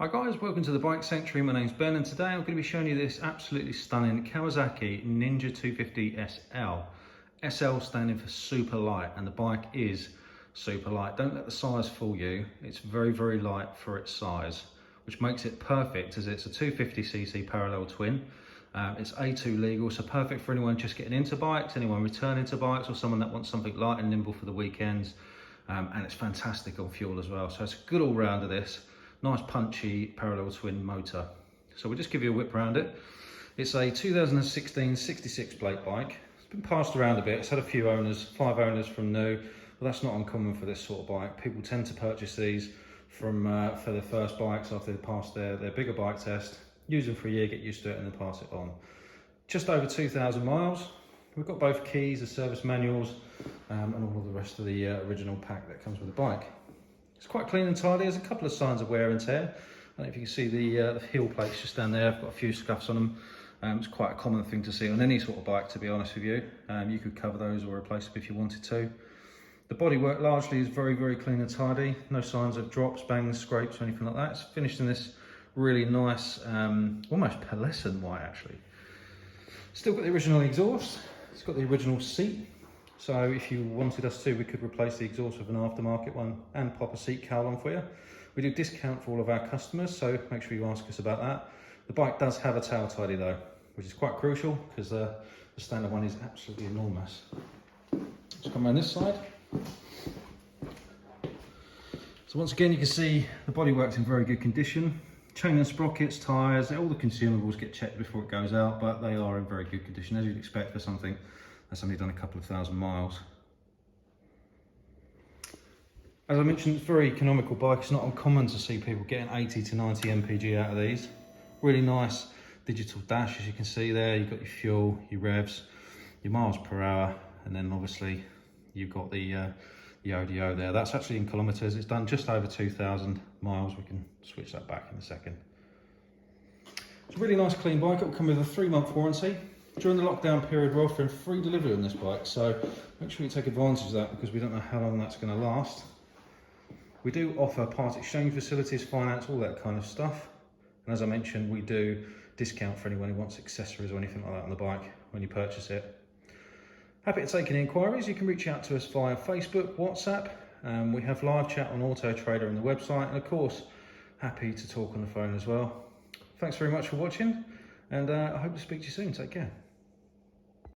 Hi guys, welcome to the Bike Sanctuary. My name's Ben and today I'm going to be showing you this absolutely stunning Kawasaki Ninja 250 SL. SL standing for super light, and the bike is super light. Don't let the size fool you. It's very, very light for its size, which makes it perfect as it's a 250cc parallel twin. It's A2 legal, so perfect for anyone just getting into bikes, anyone returning to bikes, or someone that wants something light and nimble for the weekends. And it's fantastic on fuel as well. So it's a good all-rounder this. Nice punchy parallel twin motor. So we'll just give you a whip around it. It's a 2016 66 plate bike. It's been passed around a bit. It's had a few owners, 5 owners from new, but that's not uncommon for this sort of bike. People tend to purchase these from for their first bikes after they pass their bigger bike test, use them for a year, get used to it, and then pass it on. Just over 2,000 miles. We've got both keys, the service manuals, and all of the rest of the original pack that comes with the bike. It's quite clean and tidy. There's a couple of signs of wear and tear. I don't know if you can see the heel plates just down there. I've got a few scuffs on them. It's quite a common thing to see on any sort of bike, to be honest with you. You could cover those or replace them if you wanted to. The bodywork largely is very, very clean and tidy. No signs of drops, bangs, scrapes or anything like that. It's finished in this really nice, almost pearlescent white actually. Still got the original exhaust. It's got the original seat. So if you wanted us to, we could replace the exhaust with an aftermarket one and pop a seat cowl on for you. We do discount for all of our customers, so make sure you ask us about that. The bike does have a tail tidy though, which is quite crucial because the standard one is absolutely enormous. Let's come around this side. So once again, you can see the bodywork's in very good condition. Chain and sprockets, tyres, all the consumables get checked before it goes out, but they are in very good condition, as you'd expect for something that's only done a couple of thousand miles. As I mentioned, it's a very economical bike. It's not uncommon to see people getting 80 to 90 mpg out of these. Really nice digital dash, as you can see there. You've got your fuel, your revs, your miles per hour, and then obviously you've got the ODO there. That's actually in kilometres. It's done just over 2,000 miles. We can switch that back in a second. It's a really nice clean bike. It will come with a 3-month warranty. During the lockdown period, we're offering free delivery on this bike, so make sure you take advantage of that because we don't know how long that's going to last. We do offer part exchange facilities, finance, all that kind of stuff. And as I mentioned, we do discount for anyone who wants accessories or anything like that on the bike when you purchase it. Happy to take any inquiries. You can reach out to us via Facebook, WhatsApp. We have live chat on Auto Trader and the website, and of course, happy to talk on the phone as well. Thanks very much for watching. And I hope to speak to you soon. Take care.